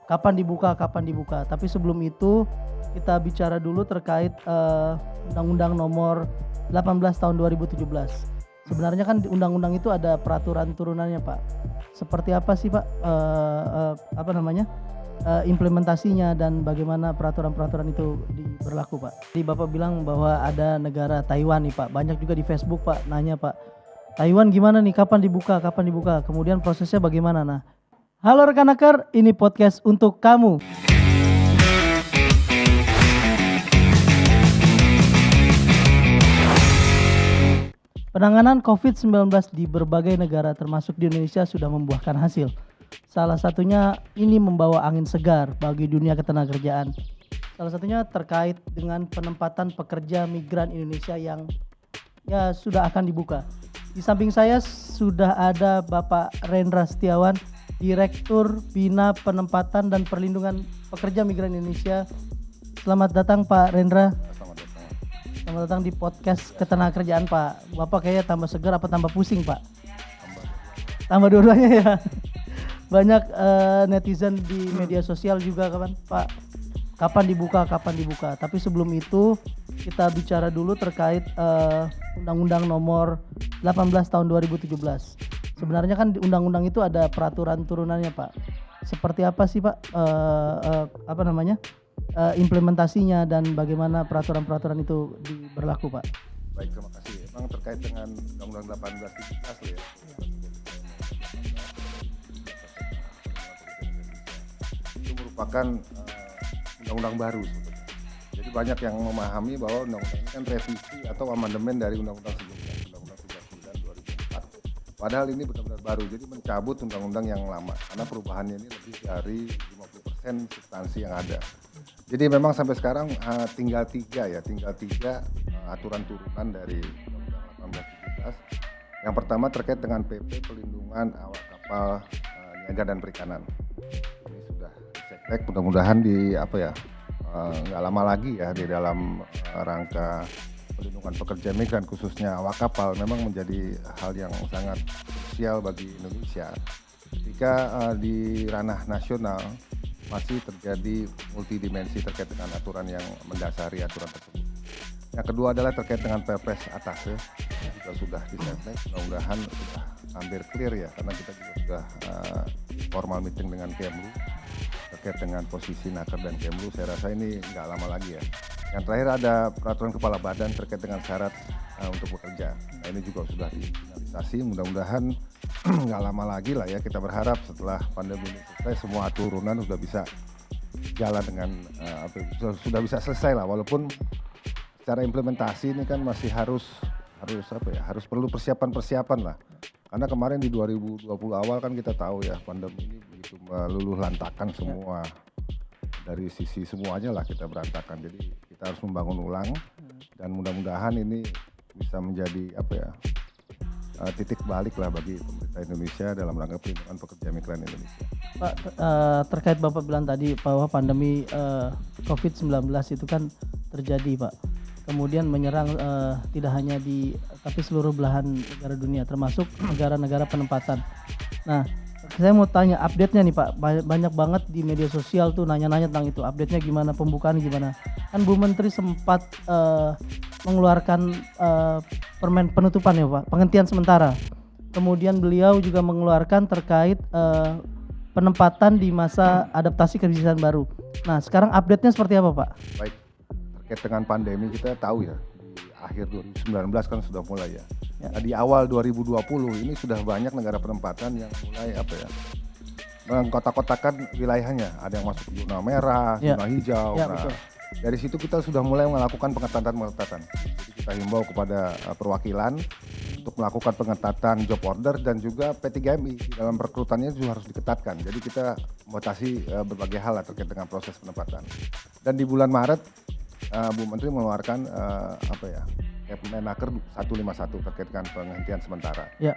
kapan dibuka. Tapi sebelum itu kita bicara dulu terkait Undang-Undang Nomor 18 tahun 2017. Sebenarnya kan di undang-undang itu ada peraturan turunannya, Pak. Seperti apa sih, Pak, implementasinya dan bagaimana peraturan-peraturan itu berlaku, Pak? Jadi Bapak bilang bahwa ada negara Taiwan nih, Pak. Banyak juga di Facebook, Pak, nanya, Pak, Taiwan gimana nih, kapan dibuka? Kemudian prosesnya bagaimana? Nah, halo rekan hacker, ini podcast untuk kamu. Penanganan COVID-19 di berbagai negara termasuk di Indonesia sudah membuahkan hasil. Salah satunya ini membawa angin segar bagi dunia ketenagakerjaan. Salah satunya terkait dengan penempatan pekerja migran Indonesia yang sudah akan dibuka. Di samping saya sudah ada Bapak Rendra Setiawan, Direktur Bina Penempatan dan Perlindungan Pekerja Migran Indonesia. Selamat datang Pak Rendra. Selamat datang di podcast Ketenagakerjaan, Pak. Bapak kayaknya tambah segar apa tambah pusing, Pak? Tambah dua-duanya ya. Banyak netizen di media sosial juga kapan, Pak, kapan dibuka. Tapi sebelum itu kita bicara dulu terkait Undang-Undang Nomor 18 tahun 2017. Sebenarnya kan di undang-undang itu ada peraturan turunannya, Pak. Seperti apa sih, Pak, implementasinya dan bagaimana peraturan-peraturan itu berlaku, Pak? Baik, terima kasih. Memang terkait dengan Undang-Undang 18 ya. Itu merupakan undang-undang baru sebetulnya. Jadi banyak yang memahami bahwa undang-undang ini kan revisi atau amandemen dari undang-undang sebelumnya, Undang-Undang 39 2004. Padahal ini benar-benar baru, jadi mencabut undang-undang yang lama karena perubahannya ini lebih dari 50% substansi yang ada. Jadi memang sampai sekarang tinggal tiga aturan turunan dari Undang-Undang 18 Yang pertama terkait dengan PP Pelindungan Awak Kapal Niaga dan Perikanan. Ini sudah disektek, mudah-mudahan nggak lama lagi ya di dalam rangka pelindungan pekerja migran khususnya awak kapal memang menjadi hal yang sangat krusial bagi Indonesia. Ketika di ranah nasional masih terjadi multidimensi terkait dengan aturan yang mendasari aturan tersebut. Yang kedua adalah terkait dengan Perpres Atase, juga sudah disetnek, mudah-mudahan sudah hampir clear ya, karena kita juga sudah formal meeting dengan Kemlu terkait dengan posisi Naker dan Kemlu. Saya rasa ini nggak lama lagi ya. Yang terakhir ada peraturan kepala badan terkait dengan syarat untuk bekerja. Nah ini juga sudah difinalisasi, mudah-mudahan nggak lama lagi lah ya, kita berharap setelah pandemi ini selesai semua turunan sudah bisa jalan dengan sudah bisa selesai lah, walaupun secara implementasi ini kan masih harus perlu persiapan lah, karena kemarin di 2020 awal kan kita tahu ya pandemi ini begitu meluluh lantakan semua, dari sisi semuanya lah kita berantakan, jadi kita harus membangun ulang dan mudah-mudahan ini bisa menjadi titik balik lah bagi pemerintah Indonesia dalam rangka pelindungan pekerja migran Indonesia. Pak, terkait Bapak bilang tadi bahwa pandemi COVID-19 itu kan terjadi, Pak. Kemudian menyerang tidak hanya tapi seluruh belahan negara dunia, termasuk negara-negara penempatan. Nah, saya mau tanya update-nya nih, Pak. Banyak banget di media sosial tuh nanya-nanya tentang itu. Update-nya gimana, pembukaan gimana? Kan Bu Menteri sempat mengeluarkan permen penutupan ya, Pak, penghentian sementara. Kemudian beliau juga mengeluarkan terkait penempatan di masa adaptasi kebiasaan baru. Nah, sekarang update-nya seperti apa, Pak? Baik, terkait dengan pandemi kita tahu ya, di akhir 2019 kan sudah mulai ya. Nah, di awal 2020 ini sudah banyak negara penempatan yang mulai mengkotak-kotakan wilayahnya. Ada yang masuk zona merah, zona hijau. Ya, nah, betul. dari situ kita sudah mulai melakukan pengetatan. Jadi kita himbau kepada perwakilan untuk melakukan pengetatan job order dan juga P3MI dalam rekrutannya juga harus diketatkan. Jadi kita membatasi berbagai hal terkait dengan proses penempatan. Dan di bulan Maret Bu Menteri mengeluarkan Permenaker 151 terkait dengan penghentian sementara. Ya.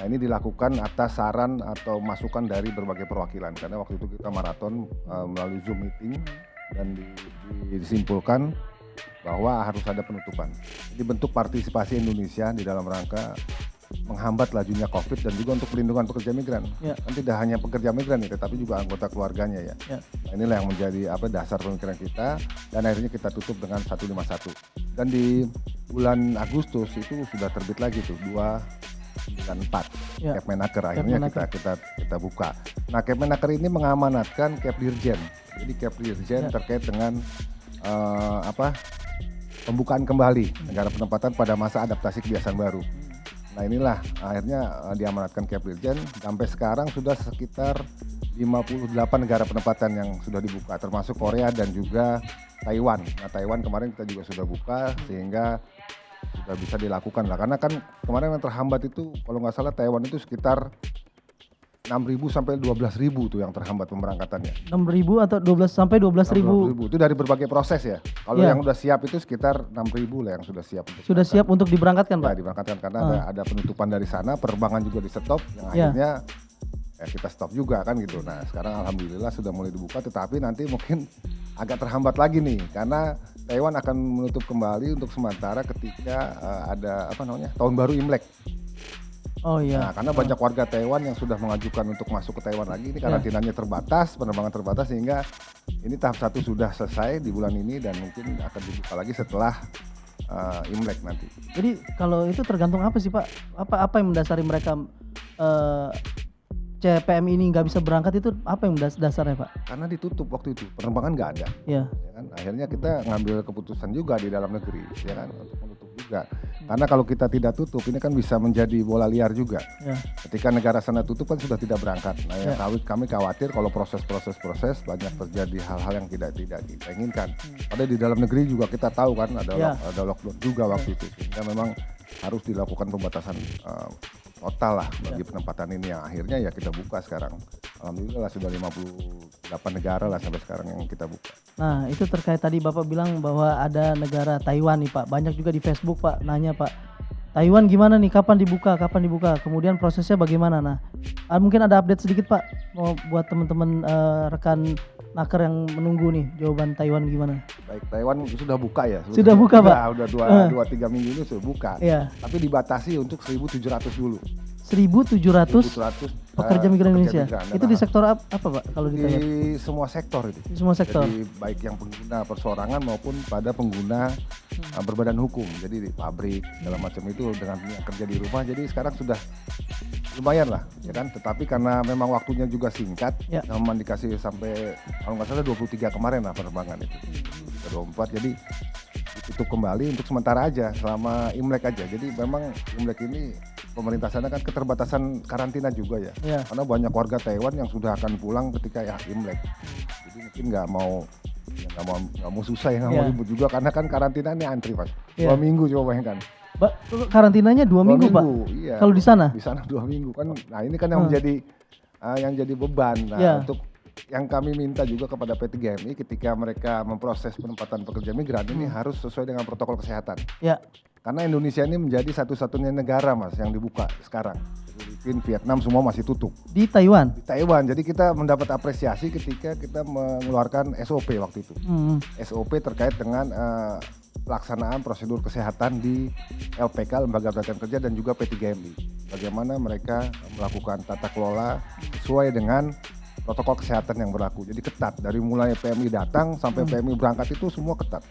Nah ini dilakukan atas saran atau masukan dari berbagai perwakilan, karena waktu itu kita maraton melalui Zoom meeting dan disimpulkan bahwa harus ada penutupan. Jadi bentuk partisipasi Indonesia di dalam rangka menghambat lajunya COVID dan juga untuk pelindungan pekerja migran. Ya. Kan tidak hanya pekerja migran ya, tetapi juga anggota keluarganya ya. Ya. Nah, inilah yang menjadi dasar pemikiran kita dan akhirnya kita tutup dengan 151. Dan di bulan Agustus itu sudah terbit lagi tuh 294 Ya. Kepmenaker, akhirnya kita buka. Nah, Kepmenaker ini mengamanatkan Kepdirjen. Jadi Kepdirjen terkait dengan pembukaan kembali negara penempatan pada masa adaptasi kebiasaan baru. Nah, inilah akhirnya diamanatkan Kepdirjen, sampai sekarang sudah sekitar 58 negara penempatan yang sudah dibuka, termasuk Korea dan juga Taiwan. Nah, Taiwan kemarin kita juga sudah buka sehingga sudah bisa dilakukan lah. Karena kan kemarin yang terhambat itu kalau nggak salah Taiwan itu sekitar 6.000 sampai 12.000 tuh yang terhambat pemberangkatannya. 6.000 atau 12 sampai 12.000. Itu dari berbagai proses ya. Kalau Ya. yang udah siap itu sekitar 6.000 lah yang sudah siap. Sudah siap untuk diberangkatkan, Pak? Ya, diberangkatkan karena ada penutupan dari sana, penerbangan juga di stop, yang akhirnya kita stop juga kan gitu. Nah, sekarang alhamdulillah sudah mulai dibuka, tetapi nanti mungkin agak terhambat lagi nih karena Taiwan akan menutup kembali untuk sementara ketika ada tahun baru Imlek. Oh iya. Nah, karena banyak warga Taiwan yang sudah mengajukan untuk masuk ke Taiwan lagi, ini karantinanya terbatas, penerbangan terbatas, sehingga ini tahap 1 sudah selesai di bulan ini dan mungkin akan dibuka lagi setelah Imlek nanti. Jadi kalau itu tergantung apa sih, Pak? Apa yang mendasari mereka CPM ini nggak bisa berangkat, itu apa yang dasarnya, Pak? Karena ditutup waktu itu, penerbangan nggak ada. Iya. Ya kan? Akhirnya kita ngambil keputusan juga di dalam negeri, ya kan, untuk menutup juga. Karena kalau kita tidak tutup, ini kan bisa menjadi bola liar juga. Ya. Ketika negara sana tutup kan sudah tidak berangkat. Nah, yang kami khawatir kalau proses banyak terjadi hal-hal yang tidak kita inginkan. Padahal di dalam negeri juga kita tahu kan ada lockdown juga waktu itu. Sehingga memang harus dilakukan pembatasan total lah bagi penempatan ini, yang akhirnya ya kita buka sekarang. Alhamdulillah sudah 58 negara lah sampai sekarang yang kita buka. Nah, itu terkait tadi Bapak bilang bahwa ada negara Taiwan nih, Pak. Banyak juga di Facebook, Pak, nanya, Pak, Taiwan gimana nih, kapan dibuka? Kemudian prosesnya bagaimana? Nah, mungkin ada update sedikit, Pak, mau buat teman-teman rekan Naker yang menunggu nih jawaban Taiwan gimana. Baik, Taiwan sudah buka ya. Sudah buka, Pak? Udah 2-3 minggu ini sudah buka. Iya. Tapi dibatasi untuk 1.700 dulu. 1.700 pekerja migran Indonesia. Itu di sektor apa, Pak, kalau di ditanya? semua sektor itu. Di semua sektor. Jadi baik yang pengguna perseorangan maupun pada pengguna berbadan hukum. Jadi di pabrik segala macam itu dengan yang kerja di rumah. Jadi sekarang sudah lumayan lah, ya kan. Tetapi karena memang waktunya juga singkat, memang dikasih sampai kalau nggak salah 23 kemarin lah penerbangan itu. 24, jadi ditutup kembali untuk sementara aja selama Imlek aja. Jadi memang Imlek ini pemerintah sana kan keterbatasan karantina juga ya. Karena banyak warga Taiwan yang sudah akan pulang ketika Imlek. Jadi mungkin nggak mau susah ya, nggak mau ribut juga karena kan karantina ini antri, Pak. 2 minggu coba bayangkan. Karantinanya 2 minggu, Pak. Iya. Kalau di sana? Di sana 2 minggu kan. Nah, ini kan yang menjadi beban. Nah, untuk yang kami minta juga kepada P3GMI ketika mereka memproses penempatan pekerja migran ini harus sesuai dengan protokol kesehatan. Ya. Karena Indonesia ini menjadi satu-satunya negara, Mas, yang dibuka sekarang. Filipina, Vietnam semua masih tutup. Di Taiwan? Di Taiwan. Jadi kita mendapat apresiasi ketika kita mengeluarkan SOP waktu itu. SOP terkait dengan pelaksanaan prosedur kesehatan di LPK, Lembaga Pelatihan Kerja, dan juga P3GMI. Bagaimana mereka melakukan tata kelola sesuai dengan protokol kesehatan yang berlaku. Jadi ketat, dari mulai PMI datang sampai PMI berangkat itu semua ketat.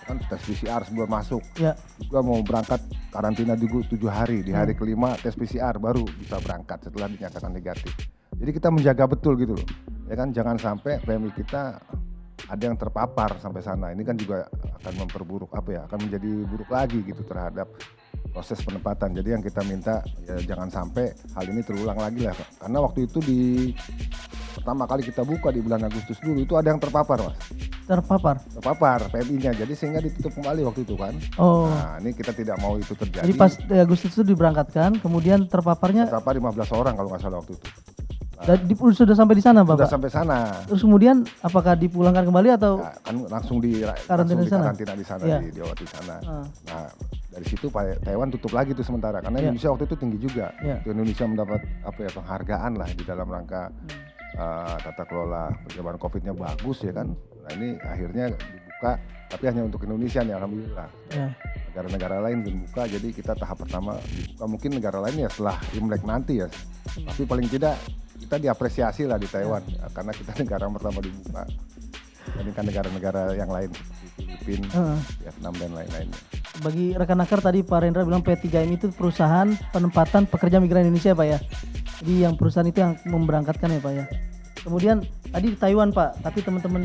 Kan tes PCR sebelum masuk. Juga mau berangkat karantina juga 7 hari. Di hari kelima tes PCR baru bisa berangkat setelah dinyatakan negatif. Jadi kita menjaga betul gitu loh. Ya kan, jangan sampai PMI kita ada yang terpapar sampai sana. Ini kan juga akan memperburuk akan menjadi buruk lagi gitu terhadap proses penempatan. Jadi yang kita minta ya jangan sampai hal ini terulang lagi lah. Karena waktu itu pertama kali kita buka di bulan Agustus dulu itu ada yang terpapar, Mas. Terpapar PMI-nya. Jadi sehingga ditutup kembali waktu itu kan. Nah, ini kita tidak mau itu terjadi. Jadi pas Agustus itu diberangkatkan, kemudian terpapar 15 orang kalau nggak salah waktu itu. Dan sudah sampai di sana, Bapak? Sudah sampai sana. Terus kemudian apakah dipulangkan kembali atau kan langsung di karantina di sana di sana. Nah, dari situ Taiwan tutup lagi tuh sementara karena Indonesia waktu itu tinggi juga. Indonesia mendapat penghargaan lah di dalam rangka tata kelola penjagaan Covid-nya bagus ya kan. Nah, ini akhirnya dibuka tapi hanya untuk Indonesia nih, alhamdulillah. negara-negara lain belum buka, jadi kita tahap pertama dibuka. Mungkin negara lain ya setelah Imlek nanti ya, tapi paling tidak kita diapresiasi lah di Taiwan ya, karena kita negara pertama dibuka. Ini kan negara-negara yang lain seperti Filipina, Vietnam dan lain-lainnya. Bagi rekan Nakar tadi Pak Rendra bilang P3M itu perusahaan penempatan pekerja migran Indonesia Pak ya. Jadi yang perusahaan itu yang memberangkatkan ya Pak ya. Kemudian tadi di Taiwan Pak, tapi teman-teman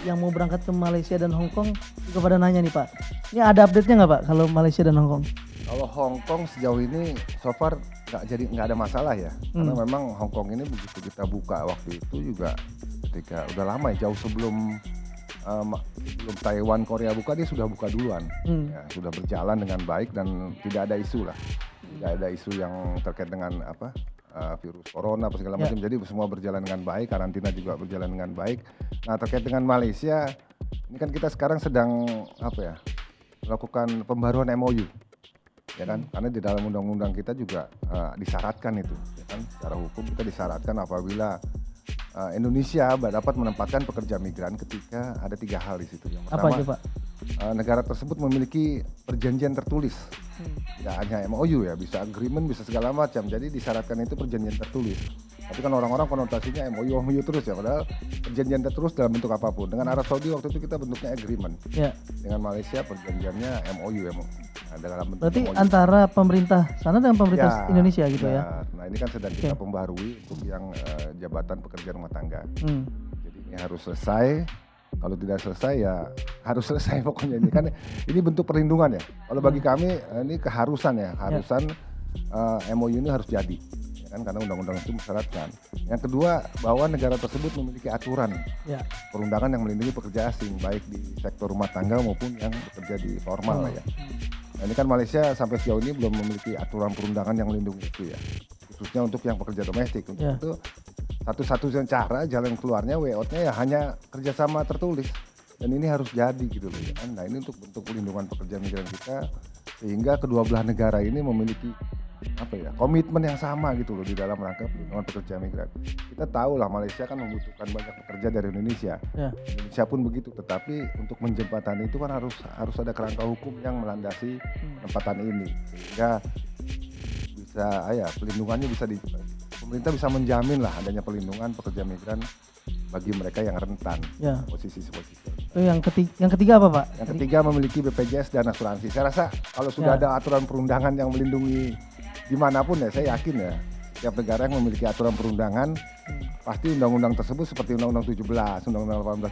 yang mau berangkat ke Malaysia dan Hong Kong juga pada nanya nih Pak. Ini ada update-nya nggak Pak kalau Malaysia dan Hong Kong? Kalau Hong Kong sejauh ini so far nggak ada masalah ya, karena memang Hong Kong ini begitu kita buka waktu itu juga ketika udah lama ya, jauh sebelum Taiwan Korea buka dia sudah buka duluan, ya, sudah berjalan dengan baik dan tidak ada isu lah, tidak ada isu yang terkait dengan virus corona apa segala macam. Jadi semua berjalan dengan baik, karantina juga berjalan dengan baik. Nah terkait dengan Malaysia, ini kan kita sekarang sedang melakukan pembaruan MOU, ya kan? Karena di dalam undang-undang kita juga disyaratkan itu, ya kan? Secara hukum kita disyaratkan apabila Indonesia dapat menempatkan pekerja migran ketika ada 3 hal di situ. Yang pertama, apa aja Pak? Negara tersebut memiliki perjanjian tertulis, tidak hanya MOU ya, bisa agreement, bisa segala macam. Jadi disyaratkan itu perjanjian tertulis. Tapi kan orang-orang konotasinya MOU terus ya, padahal perjanjian tertulis dalam bentuk apapun. Dengan Arab Saudi waktu itu kita bentuknya agreement. Ya. Dengan Malaysia perjanjiannya MOU. Nah, dalam bentuk Berarti MOU. antara pemerintah sana dengan pemerintah Indonesia gitu ya? Nah ini kan sedang kita pembarui untuk yang jabatan pekerja rumah tangga. Jadi ini harus selesai. Kalau tidak selesai ya harus selesai pokoknya ini kan ini bentuk perlindungan ya. Kalau bagi kami ini keharusan ya, MOU ini harus jadi, ya kan, karena undang-undang itu mensyaratkan. Yang kedua, bahwa negara tersebut memiliki aturan perundangan yang melindungi pekerja asing baik di sektor rumah tangga maupun yang bekerja di formal lah ya. Nah, ini kan Malaysia sampai sejauh ini belum memiliki aturan perundangan yang melindungi itu ya, khususnya untuk yang pekerja domestik. Untuk itu satu-satunya cara jalan keluarnya way-out-nya ya hanya kerjasama tertulis, dan ini harus jadi gitu loh ya kan. Nah ini untuk bentuk pelindungan pekerja migran kita, sehingga kedua belah negara ini memiliki komitmen yang sama gitu loh di dalam rangka pelindungan pekerja migran. Kita tahu lah Malaysia kan membutuhkan banyak pekerja dari Indonesia, Indonesia pun begitu. Tetapi untuk menjembatani itu kan harus ada kerangka hukum yang melandasi penempatan ini, sehingga bisa pelindungannya bisa pemerintah bisa menjamin lah adanya pelindungan pekerja migran bagi mereka yang rentan posisi. Yang ketiga apa Pak? Yang ketiga memiliki BPJS dan asuransi. Saya rasa kalau sudah ada aturan perundangan yang melindungi dimanapun ya, saya yakin ya setiap negara yang memiliki aturan perundangan pasti undang-undang tersebut seperti Undang-Undang 17, Undang-Undang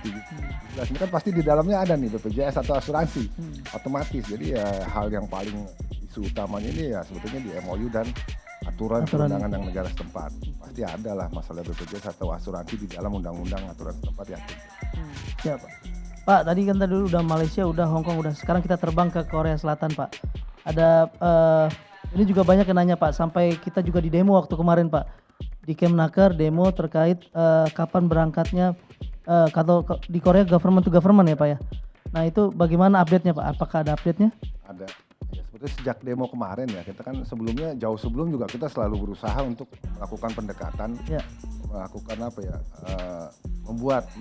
18 ini kan pasti di dalamnya ada nih BPJS atau asuransi otomatis. Jadi ya hal yang paling isu utamanya ini ya sebetulnya di MOU dan aturan perundangan yang negara setempat. Pasti ada lah masalah BPJS atau asuransi di dalam undang-undang aturan setempat ya. Siap Pak, tadi kan dulu udah Malaysia, udah Hong Kong, udah sekarang kita terbang ke Korea Selatan Pak. Ada ini juga banyak yang nanya Pak, sampai kita juga di demo waktu kemarin Pak. Di Kemnaker demo terkait kapan berangkatnya di Korea government to government ya Pak ya. Nah itu bagaimana update-nya Pak? Apakah ada update-nya? Ada. Ya, sebetulnya sejak demo kemarin ya, kita kan sebelumnya jauh sebelum juga kita selalu berusaha untuk melakukan pendekatan, melakukan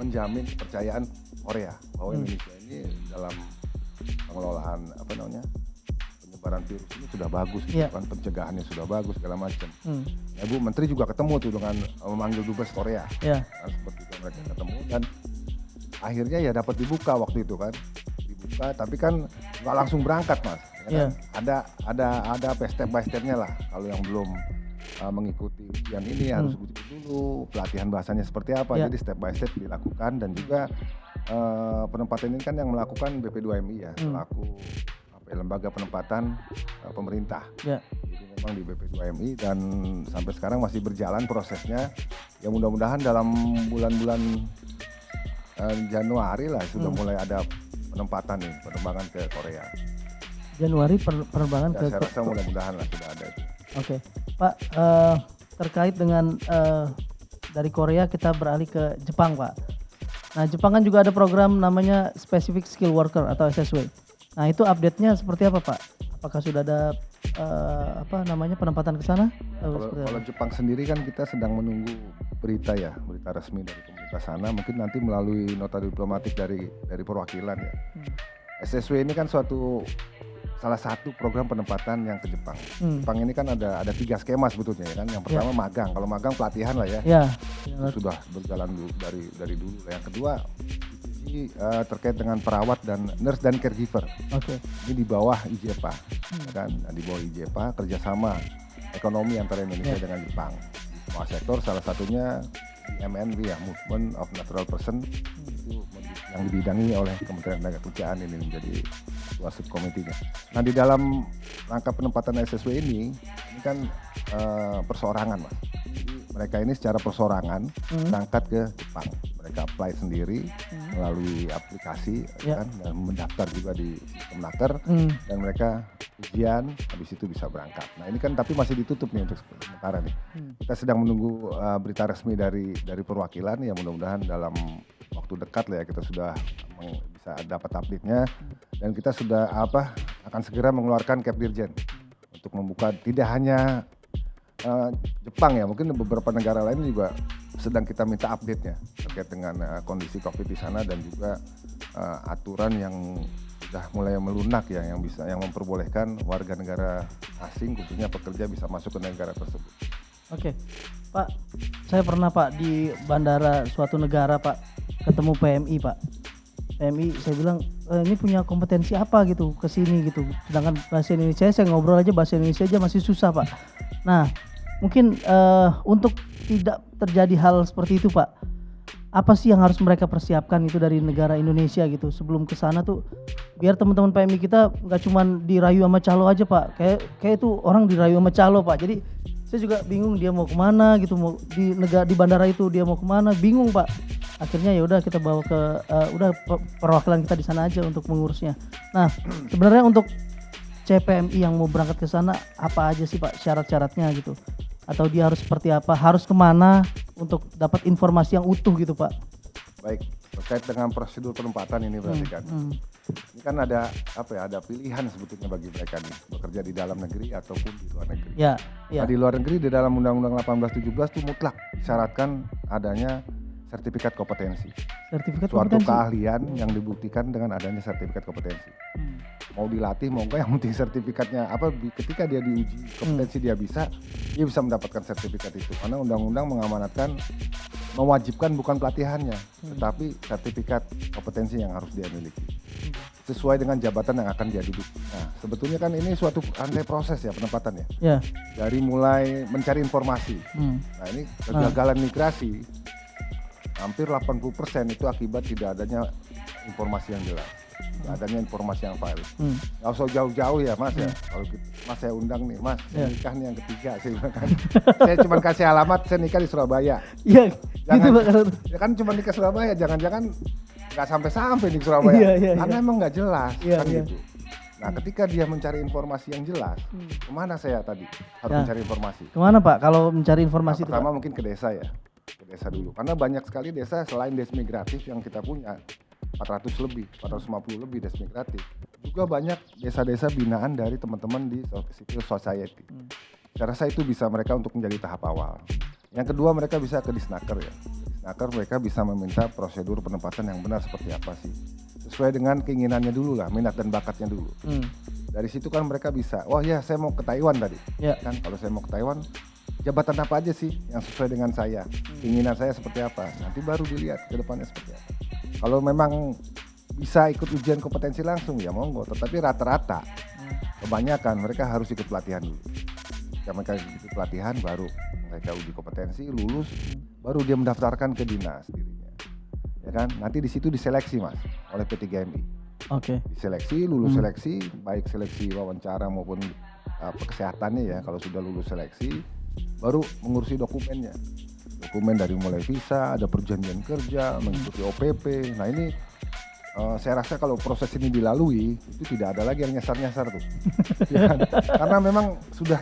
menjamin kepercayaan Korea bahwa Indonesia ini dalam pengelolaan penyebaran virus ini sudah bagus, kan pencegahannya sudah bagus segala macam. Ya, Bu Menteri juga ketemu tuh dengan memanggil dubes Korea, kan, seperti itu mereka ketemu dan akhirnya ya dapat dibuka waktu itu kan, tapi kan nggak langsung berangkat Mas. Ya kan? Ada step by stepnya lah. Kalau yang belum mengikuti ujian ini harus uji dulu, pelatihan bahasanya seperti apa. Jadi step by step dilakukan, dan juga penempatan ini kan yang melakukan BP2MI ya, selaku lembaga penempatan pemerintah. Jadi memang di BP2MI, dan sampai sekarang masih berjalan prosesnya. Ya mudah-mudahan dalam bulan-bulan Januari lah sudah mulai ada penempat penerbangan ke Korea. Januari penerbangan ke saya rasa mudah-mudahan lah sudah ada itu. Oke. Pak, terkait dengan dari Korea kita beralih ke Jepang Pak. Nah Jepang kan juga ada program namanya Specific Skill Worker atau SSW. Nah itu update-nya seperti apa Pak? Apakah sudah ada penempatan ke sana? Kalau Jepang sendiri kan kita sedang menunggu berita resmi dari pemerintah sana. Mungkin nanti melalui nota diplomatik dari perwakilan ya. SSW ini kan suatu salah satu program penempatan yang ke Jepang. Hmm. Jepang ini kan ada 3 skema sebetulnya ya kan. Yang pertama magang. Kalau magang pelatihan lah ya. Ya. Itu sudah berjalan dari dulu. Yang kedua ini terkait dengan perawat dan nurse dan caregiver. Oke. Ini di bawah IJEPA, ya kan? Nah, di bawah IJEPA kerjasama ekonomi antara Indonesia dengan Jepang. Semua sektor, salah satunya MNP ya, Movement of Natural Person, itu yang dibidangi oleh Kementerian Tenaga Kerjaan, ini menjadi ketua subkomitinya. Nah, di dalam rangka penempatan SSW ini kan perseorangan, Mas. Jadi mereka ini secara perseorangan berangkat ke Jepang. Mereka apply sendiri melalui aplikasi kan, dan mendaftar juga di Kemenaker, dan mereka ujian, habis itu bisa berangkat. Nah ini kan tapi masih ditutup nih untuk sementara nih. Kita sedang menunggu berita resmi dari perwakilan, ya mudah-mudahan dalam waktu dekat lah ya kita sudah bisa dapat update-nya, dan kita sudah akan segera mengeluarkan Kepdirjen untuk membuka tidak hanya Jepang ya, mungkin beberapa negara lain juga sedang kita minta update-nya terkait dengan kondisi COVID di sana, dan juga aturan yang sudah mulai melunak ya, yang memperbolehkan warga negara asing khususnya pekerja bisa masuk ke negara tersebut. Oke, Pak, saya pernah Pak di bandara suatu negara Pak ketemu PMI Pak. PMI saya bilang ini punya kompetensi apa gitu ke sini gitu. Sedangkan bahasa Indonesia saya ngobrol aja bahasa Indonesia aja masih susah Pak. Nah mungkin untuk tidak terjadi hal seperti itu Pak, apa sih yang harus mereka persiapkan itu dari negara Indonesia gitu sebelum ke sana tuh, biar teman-teman PMI kita nggak cuman dirayu sama calo aja Pak, kayak itu orang dirayu sama calo Pak. Jadi saya juga bingung dia mau kemana gitu, mau di bandara itu dia mau kemana, bingung Pak. Akhirnya ya udah kita bawa ke perwakilan kita di sana aja untuk mengurusnya. Nah sebenarnya untuk CPMI yang mau berangkat ke sana apa aja sih Pak syarat-syaratnya gitu? Atau dia harus seperti apa, harus kemana untuk dapat informasi yang utuh gitu Pak? Baik, terkait dengan prosedur penempatan ini berarti kan. Ini kan ada ada pilihan sebetulnya bagi mereka nih, bekerja di dalam negeri ataupun di luar negeri. Ya. Nah, di luar negeri di dalam Undang-Undang 1817 itu mutlak disyaratkan adanya sertifikat kompetensi. Sertifikat Suatu kompetensi. keahlian yang dibuktikan dengan adanya sertifikat kompetensi. Mau dilatih mau enggak, yang penting sertifikatnya ketika dia diuji kompetensi dia bisa mendapatkan sertifikat itu, karena undang-undang mengamanatkan, mewajibkan bukan pelatihannya tetapi sertifikat kompetensi yang harus dia miliki sesuai dengan jabatan yang akan dia duduk. Nah sebetulnya kan ini suatu rantai proses ya penempatan ya. Dari mulai mencari informasi. Nah ini kegagalan migrasi hampir 80% itu akibat tidak adanya informasi yang jelas, tidak adanya informasi yang valid. Nggak usah jauh-jauh ya Mas ya. Kalau Mas saya undang nih Mas, saya nikah nih yang ketiga, saya bilang kan. Saya cuma kasih alamat saya nikah di Surabaya. Iya. Jangan, gitu, ya kan cuma nikah Surabaya, jangan-jangan nggak sampai di Surabaya, karena emang nggak jelas kan gitu. Nah ketika dia mencari informasi yang jelas, kemana saya tadi harus mencari informasi? Kemana Pak kalau mencari informasi itu? Pertama mungkin ke desa ya. Ke desa dulu, karena banyak sekali desa selain desa migratif yang kita punya 450 lebih desa migratif, juga banyak desa-desa binaan dari teman-teman di civil society. Saya rasa itu bisa mereka untuk menjadi tahap awal. Yang kedua mereka bisa ke Disnaker ya. Disnaker mereka bisa meminta prosedur penempatan yang benar seperti apa sih, sesuai dengan keinginannya dulu lah, minat dan bakatnya dulu. Dari situ kan mereka bisa, oh ya saya mau ke Taiwan tadi, kan kalau saya mau ke Taiwan jabatan apa aja sih yang sesuai dengan saya, keinginan saya seperti apa, nanti baru dilihat ke depannya seperti apa. Kalau memang bisa ikut ujian kompetensi langsung ya monggo, tetapi rata-rata kebanyakan mereka harus ikut pelatihan dulu. Jika mereka ikut pelatihan baru mereka uji kompetensi, lulus, baru dia mendaftarkan ke dinas dirinya, ya kan. Nanti di situ diseleksi Mas oleh P3MI. Diseleksi, lulus seleksi, baik seleksi wawancara maupun kesehatannya ya. Kalau sudah lulus seleksi baru mengurusi dokumennya, dokumen dari mulai visa, ada perjanjian kerja, mengikuti OPP. Nah ini saya rasa kalau proses ini dilalui itu tidak ada lagi yang nyasar-nyasar tuh. Ya, karena memang sudah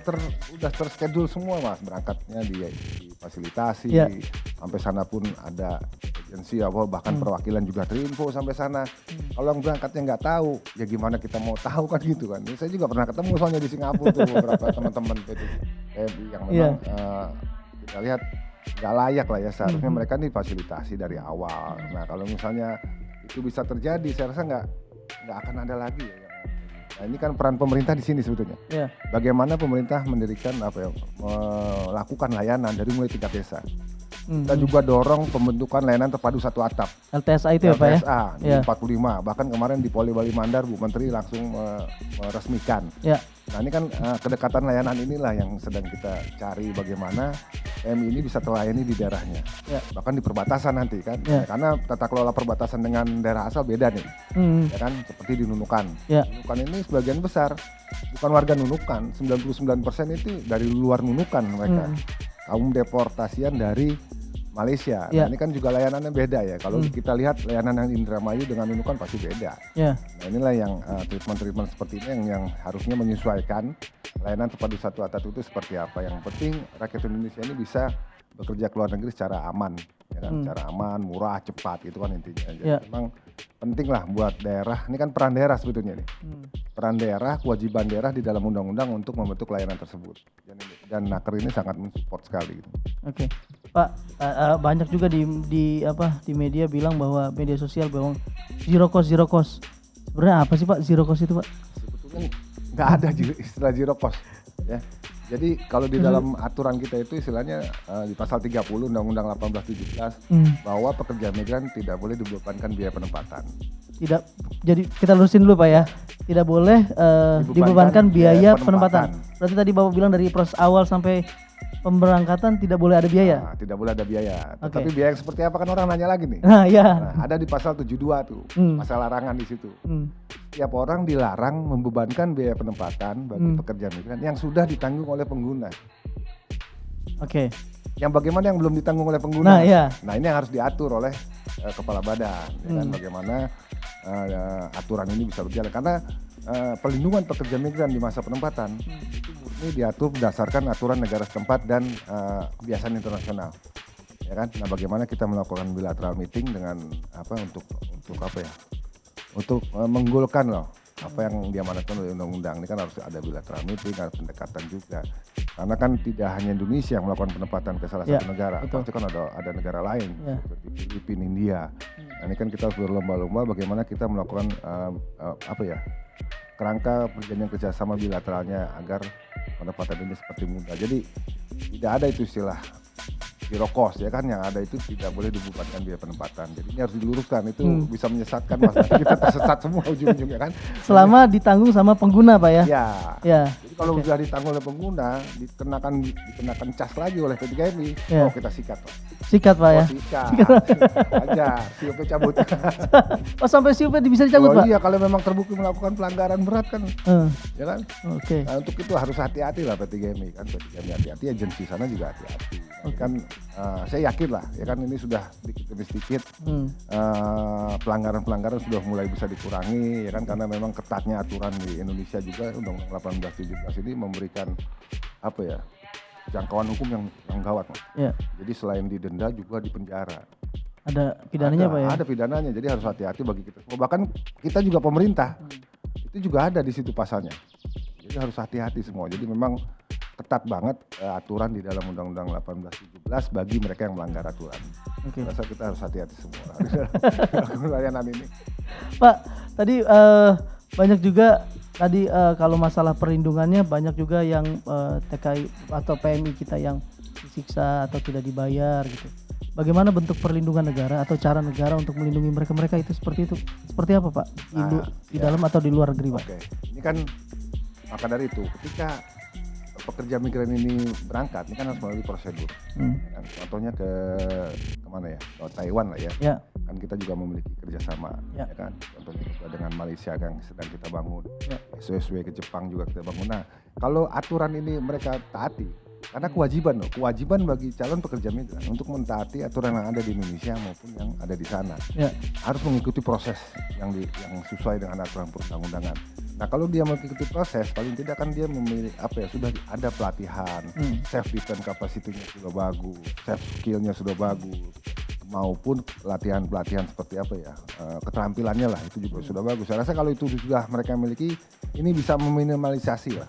terschedule semua Mas, berangkatnya difasilitasi, sampai sana pun ada agensi bahkan perwakilan juga terinfo sampai sana. Kalau yang berangkatnya nggak tahu ya gimana kita mau tahu kan gitu kan. Saya juga pernah ketemu soalnya di Singapura tuh beberapa teman-teman PMI yang memang kita lihat nggak layak lah ya, seharusnya mereka nih fasilitasi dari awal. Nah kalau misalnya itu bisa terjadi, saya rasa nggak akan ada lagi ya yang Nah, ini kan peran pemerintah di sini sebetulnya. Ya. Bagaimana pemerintah mendirikan melakukan layanan dari mulai tingkat desa. Kita juga dorong pembentukan layanan terpadu satu atap. LTSA itu ya Pak ya? LTSA di Ya. 45. Bahkan kemarin di Poli Bali Mandar Bu Menteri langsung meresmikan. Ya. Nah ini kan kedekatan layanan inilah yang sedang kita cari bagaimana PMI ini bisa terlayani di daerahnya. Ya. Bahkan di perbatasan nanti kan. Ya. Karena tata kelola perbatasan dengan daerah asal beda nih. Ya kan, seperti di Nunukan. Ya. Nunukan ini sebagian besar bukan warga Nunukan, 99% itu dari luar Nunukan mereka. Kaum deportasian dari Malaysia. Ya. Nah, ini kan juga layanannya beda ya. Kalau kita lihat layanan yang Indramayu dengan Nunukan pasti beda. Ya. Nah, inilah yang treatment seperti ini yang harusnya menyesuaikan layanan terpadu satu atap itu seperti apa. Yang penting rakyat Indonesia ini bisa bekerja ke luar negeri secara aman, ya kan? Secara aman, murah, cepat, itu kan intinya. Jadi Ya. memang penting lah buat daerah. Ini kan peran daerah sebetulnya nih. Peran daerah, kewajiban daerah di dalam undang-undang untuk membentuk layanan tersebut. Dan Naker ini sangat mensupport sekali. Gitu. Oke. Pak, banyak juga di media bilang bahwa media sosial bahwa zero cost. Sebenarnya apa sih Pak zero cost itu Pak? Sebetulnya nggak ada istilah zero cost. Ya. Jadi kalau di dalam aturan kita itu istilahnya di pasal 30 Undang-Undang 1817 bahwa pekerja migran tidak boleh dibebankan biaya penempatan. Tidak, jadi kita lurusin dulu Pak ya. Tidak boleh dibebankan biaya penempatan. Berarti tadi Bapak bilang dari proses awal sampai pemberangkatan tidak boleh ada biaya. Nah, tidak boleh ada biaya. Oke. Tapi biaya yang seperti apa kan orang nanya lagi nih. Nah, ya. Nah, ada di pasal 72 tuh, pasal larangan di situ. Setiap orang dilarang membebankan biaya penempatan bagi pekerja migran yang sudah ditanggung oleh pengguna. Oke. Yang bagaimana yang belum ditanggung oleh pengguna? Nah, iya. Nah, ini yang harus diatur oleh kepala badan, ya kan? Bagaimana aturan ini bisa berjalan karena perlindungan pekerja migran di masa penempatan itu murni diatur berdasarkan aturan negara setempat dan kebiasaan internasional, ya kan? Nah, bagaimana kita melakukan bilateral meeting dengan apa untuk apa ya? Untuk menggolkan loh apa yang diamanatkan oleh undang-undang. Ini kan harus ada bilateral meeting, ada pendekatan juga. Karena kan tidak hanya Indonesia yang melakukan penempatan ke salah satu negara, betul. pasti kan ada negara lain seperti Filipina, India. Nah, ini kan kita harus berlomba-lomba bagaimana kita melakukan kerangka perjanjian kerjasama bilateralnya agar penempatan ini seperti mudah. Jadi tidak ada itu istilah zero cost ya kan, yang ada itu tidak boleh dibebankan biaya penempatan. Jadi ini harus diluruskan, itu bisa menyesatkan mas. Kita tersesat semua ujung-ujungnya kan. Selama ditanggung sama pengguna Pak ya? Ya. Jadi kalau sudah ditanggung oleh pengguna, dikenakan cas lagi oleh P3MI, oh kita sikat Pak. Sikat Pak ya? Sikat. Aja, siop cabut. Oh sampai siupnya bisa dicabut Pak? Iya, kalau memang terbukti melakukan pelanggaran berat kan, ya kan. Oke. Nah, untuk itu harus hati-hati lah P3MI kan, P3MI hati-hati, agensi sana juga hati-hati. Kan saya yakin lah, ya kan ini sudah sedikit demi sedikit pelanggaran-pelanggaran sudah mulai bisa dikurangi, ya kan, karena memang ketatnya aturan di Indonesia juga Undang-Undang 1817 ini memberikan apa ya, jangkauan hukum yang gawat. Ya. Jadi selain didenda juga dipenjara. Ada pidananya Pak ya? Ada pidananya, jadi harus hati-hati bagi kita semua. Bahkan kita juga pemerintah, itu juga ada di situ pasalnya. Jadi harus hati-hati semua. Jadi memang ketat banget aturan di dalam Undang-Undang 1817 bagi mereka yang melanggar aturan. Oke. Rasa kita harus hati-hati semua dalam layanan ini. Pak, tadi banyak juga kalau masalah perlindungannya banyak juga yang TKI atau PMI kita yang disiksa atau tidak dibayar gitu. Bagaimana bentuk perlindungan negara atau cara negara untuk melindungi mereka itu seperti itu? Seperti apa Pak? Di dalam atau di luar negeri Pak? Oke, ini kan maka dari itu ketika pekerja migran ini berangkat, ini kan harus melalui prosedur. Kan, contohnya ke kemana ya? Ke Taiwan lah ya. Ya. Kan kita juga memiliki kerjasama, Ya. ya kan. Contohnya juga dengan Malaysia yang sedang kita bangun. SOSW ke Jepang juga kita bangun. Nah, kalau aturan ini mereka taati, karena kewajiban bagi calon pekerja migran untuk mentaati aturan yang ada di Indonesia maupun yang ada di sana. Ya. Harus mengikuti proses yang sesuai dengan aturan perundang-undangan. Nah, kalau dia mengikuti proses, paling tidak kan dia memiliki sudah ada pelatihan, self defense capacity-nya sudah bagus, self skill-nya sudah bagus, maupun pelatihan seperti keterampilannya lah itu juga sudah bagus. Saya rasa kalau itu sudah mereka miliki, ini bisa meminimalisasi lah.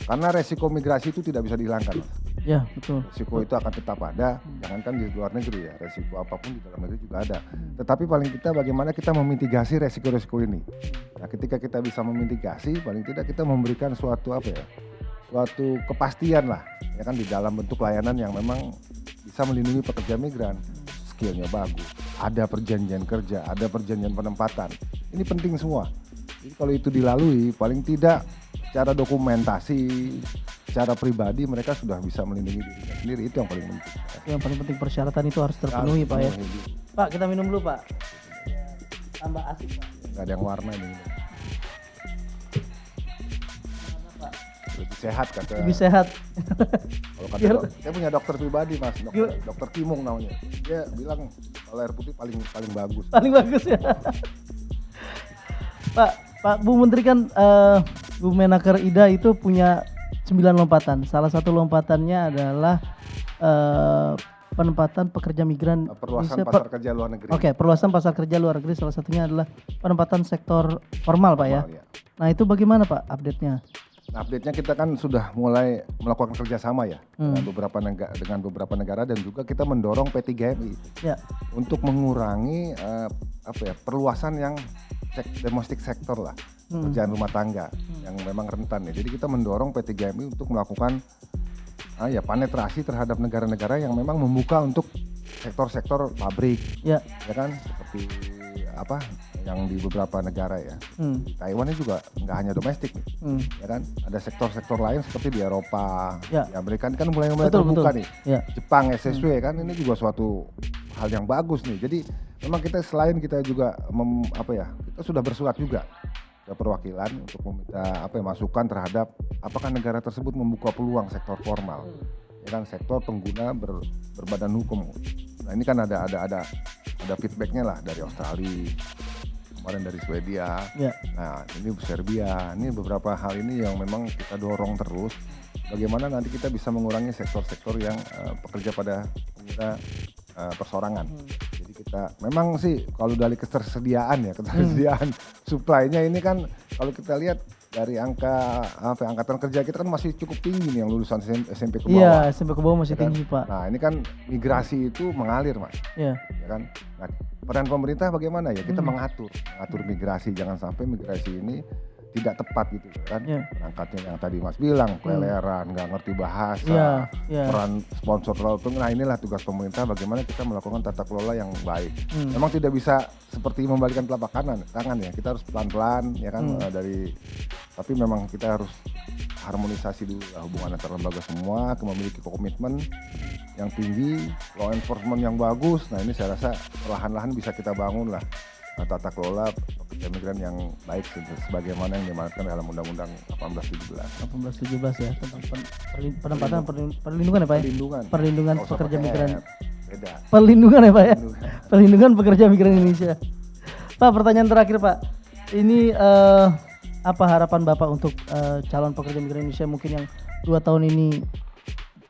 Karena resiko migrasi itu tidak bisa dihilangkan. Ya, betul. Resiko itu akan tetap ada, jangankan di luar negeri ya, resiko apapun di dalam negeri juga ada. Tetapi paling kita bagaimana kita memitigasi resiko-resiko ini. Nah, ketika kita bisa memitigasi, paling tidak kita memberikan suatu suatu kepastian lah, ya kan, di dalam bentuk layanan yang memang bisa melindungi pekerja migran. Skillnya bagus, ada perjanjian kerja, ada perjanjian penempatan. Ini penting semua. Jadi kalau itu dilalui, paling tidak secara dokumentasi, secara pribadi mereka sudah bisa melindungi dirinya sendiri. Itu yang paling penting. Yang paling penting persyaratan itu harus terpenuhi, Pak ya. Pak, kita minum dulu, Pak. Tambah asik, Pak. Nggak ada yang warna ini. Lebih sehat kata. Lebih sehat. Kalau kata saya punya dokter pribadi Mas, dokter Kimung namanya. Dia bilang kalau air putih paling bagus. Paling bagus ya. Pak Bu Menteri kan Bu Menaker Ida itu punya 9 lompatan. Salah satu lompatannya adalah penempatan pekerja migran Perluasan pasar kerja luar negeri. Oke, perluasan pasar kerja luar negeri, salah satunya adalah penempatan sektor formal, Pak ya. Ya. Nah, itu bagaimana, Pak, update-nya? Nah, update-nya kita kan sudah mulai melakukan kerjasama ya dengan beberapa negara dan juga kita mendorong P3MI untuk mengurangi perluasan yang domestic sektor lah, pekerjaan rumah tangga yang memang rentan ya. Jadi kita mendorong P3MI untuk melakukan penetrasi terhadap negara-negara yang memang membuka untuk sektor-sektor pabrik, ya kan, seperti yang di beberapa negara ya. Taiwan ini juga nggak hanya domestik, ya kan, ada sektor-sektor lain seperti di Eropa, di Amerika kan mulai terbuka nih. Jepang, SSW kan, ini juga suatu hal yang bagus nih. Jadi memang kita selain kita juga kita sudah bersurat juga ke perwakilan untuk meminta masukan terhadap apakah negara tersebut membuka peluang sektor formal, ya kan, sektor pengguna berbadan hukum. Nah, ini kan ada feedbacknya lah dari Australia, kemarin dari Swedia, nah ini Serbia, ini beberapa hal ini yang memang kita dorong terus. Bagaimana nanti kita bisa mengurangi sektor-sektor yang pekerja pada pengguna persorangan. Jadi kita memang sih kalau dari ketersediaan supply-nya ini kan kalau kita lihat dari angkatan kerja kita kan masih cukup tinggi nih yang lulusan SMP ke bawah. Iya, SMP ke bawah masih tinggi, Pak. Nah, ini kan migrasi itu mengalir, Mas. Iya. Ya kan? Nah, peran pemerintah bagaimana ya? Kita mengatur migrasi, jangan sampai migrasi ini tidak tepat gitu kan. Berangkatnya yang tadi Mas bilang, keleleran, nggak ngerti bahasa, peran sponsor terlalu tinggi. Nah, inilah tugas pemerintah bagaimana kita melakukan tata kelola yang baik. Memang tidak bisa seperti membalikan telapak tangan ya. Kita harus pelan-pelan ya kan, tapi memang kita harus harmonisasi dulu hubungan antar lembaga semua, memiliki komitmen yang tinggi, law enforcement yang bagus. Nah, ini saya rasa perlahan-lahan bisa kita bangun lah tata kelola pekerja migran yang baik sebagaimana yang diamanatkan dalam Undang-Undang 1817 ya, tentang penempatan perlindungan ya, Pak ya? Perlindungan pekerja migran. Beda. Perlindungan ya, Pak ya? Perlindungan pekerja migran Indonesia. Pak, pertanyaan terakhir, Pak. Ini apa harapan Bapak untuk calon pekerja migran Indonesia mungkin yang 2 tahun ini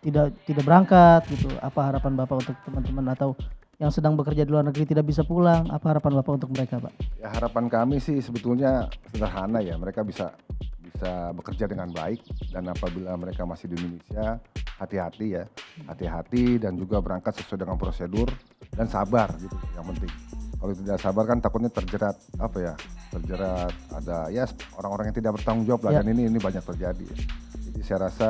tidak berangkat gitu? Apa harapan Bapak untuk teman-teman atau yang sedang bekerja di luar negeri tidak bisa pulang? Apa harapan Bapak untuk mereka, Pak? Ya, harapan kami sih sebetulnya sederhana ya, mereka bisa bekerja dengan baik, dan apabila mereka masih di Indonesia hati-hati dan juga berangkat sesuai dengan prosedur dan sabar gitu yang penting. Kalau tidak sabar kan takutnya terjerat ada ya orang-orang yang tidak bertanggung jawab lah, dan ini banyak terjadi. Jadi saya rasa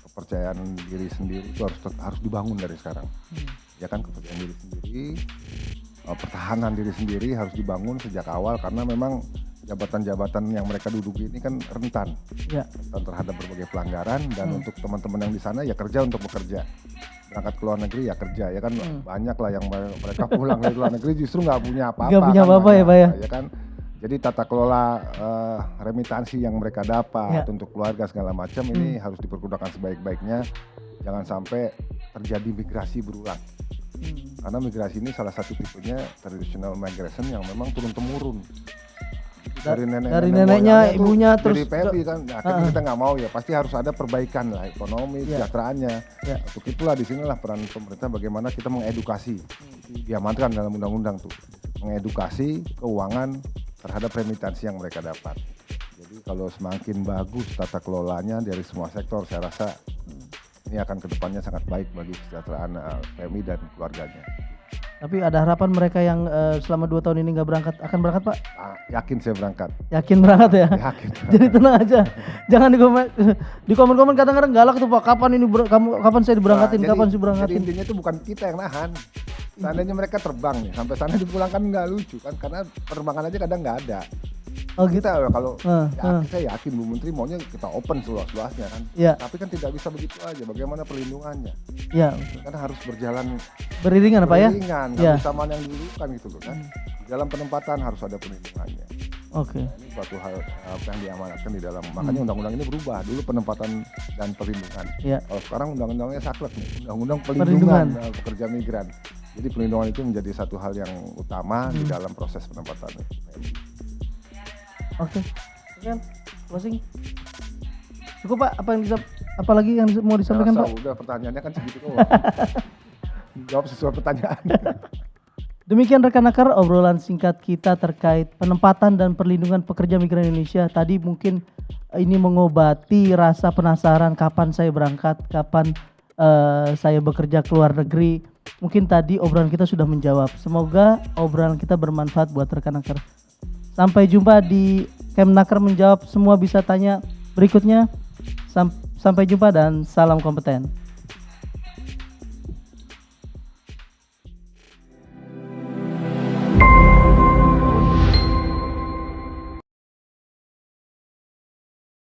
kepercayaan diri sendiri itu harus dibangun dari sekarang. Ya kan, kepercayaan diri sendiri, pertahanan diri sendiri harus dibangun sejak awal, karena memang jabatan-jabatan yang mereka duduki ini kan rentan terhadap berbagai pelanggaran, dan untuk teman-teman yang di sana ya kerja untuk bekerja, berangkat ke luar negeri ya kerja, ya kan. Banyak lah yang mereka pulang dari luar negeri justru nggak punya apa-apa. Nggak punya apa-apa ya, Pak ya? Ya kan. Jadi tata kelola remitansi yang mereka dapat untuk keluarga segala macam ini harus dipergunakan sebaik-baiknya. Jangan sampai terjadi migrasi berulang. Karena migrasi ini salah satu tipenya traditional migration yang memang turun-temurun. Dari neneknya, ibunya, terus dari PMI kan. Nah, kita nggak mau ya, pasti harus ada perbaikan lah ekonomi, kesejahteraannya. Untuk itulah disinilah peran pemerintah bagaimana kita mengedukasi. Diamankan dalam undang-undang tuh, mengedukasi keuangan terhadap remitansi yang mereka dapat. Jadi kalau semakin bagus tata kelolanya dari semua sektor, saya rasa ini akan kedepannya sangat baik bagi kesejahteraan PMI dan keluarganya. Tapi ada harapan mereka yang selama 2 tahun ini nggak berangkat akan berangkat Pak? Yakin saya berangkat. Yakin berangkat ya? Yakin. Jadi tenang aja. Jangan di komen kadang-kadang galak tuh Pak. Kapan ini kapan saya diberangkatin? Nah, kapan jadi sih berangkatin? intinya itu bukan kita yang nahan. Seandainya mereka terbang nih sampai sana dipulangkan nggak lucu kan, karena penerbangan aja kadang nggak ada. Oh gitu. Kita kalau saya yakin Bu Menteri maunya kita open seluas-luasnya kan. Iya. Tapi kan tidak bisa begitu aja. Bagaimana perlindungannya? Iya. Kan harus berjalan Beriringan apa ya? beriringan, nggak Iya. bisa mana yang dulu kan gitu loh kan. Dalam penempatan harus ada perlindungannya. Oke. Ini suatu hal yang diamanatkan di dalam. Makanya undang-undang ini berubah. Dulu penempatan dan perlindungan. Iya. Kalau sekarang undang-undangnya saklek nih. Undang-undang Perlindungan. pelindungan pekerja migran. Jadi perlindungan itu menjadi satu hal yang utama di dalam proses penempatan. Oke. Sekian closing. Cukup Pak, apa lagi yang mau disampaikan Saya Pak? rasa udah pertanyaannya kan segitu doang. Jawab sesuai pertanyaan. Demikian rekan Akar obrolan singkat kita terkait penempatan dan perlindungan pekerja migran Indonesia. Tadi mungkin ini mengobati rasa penasaran kapan saya berangkat, kapan saya bekerja ke luar negeri. Mungkin tadi obrolan kita sudah menjawab. Semoga obrolan kita bermanfaat buat rekan Akar. Sampai jumpa di Kemnaker menjawab semua bisa tanya berikutnya. Sampai jumpa dan salam kompeten.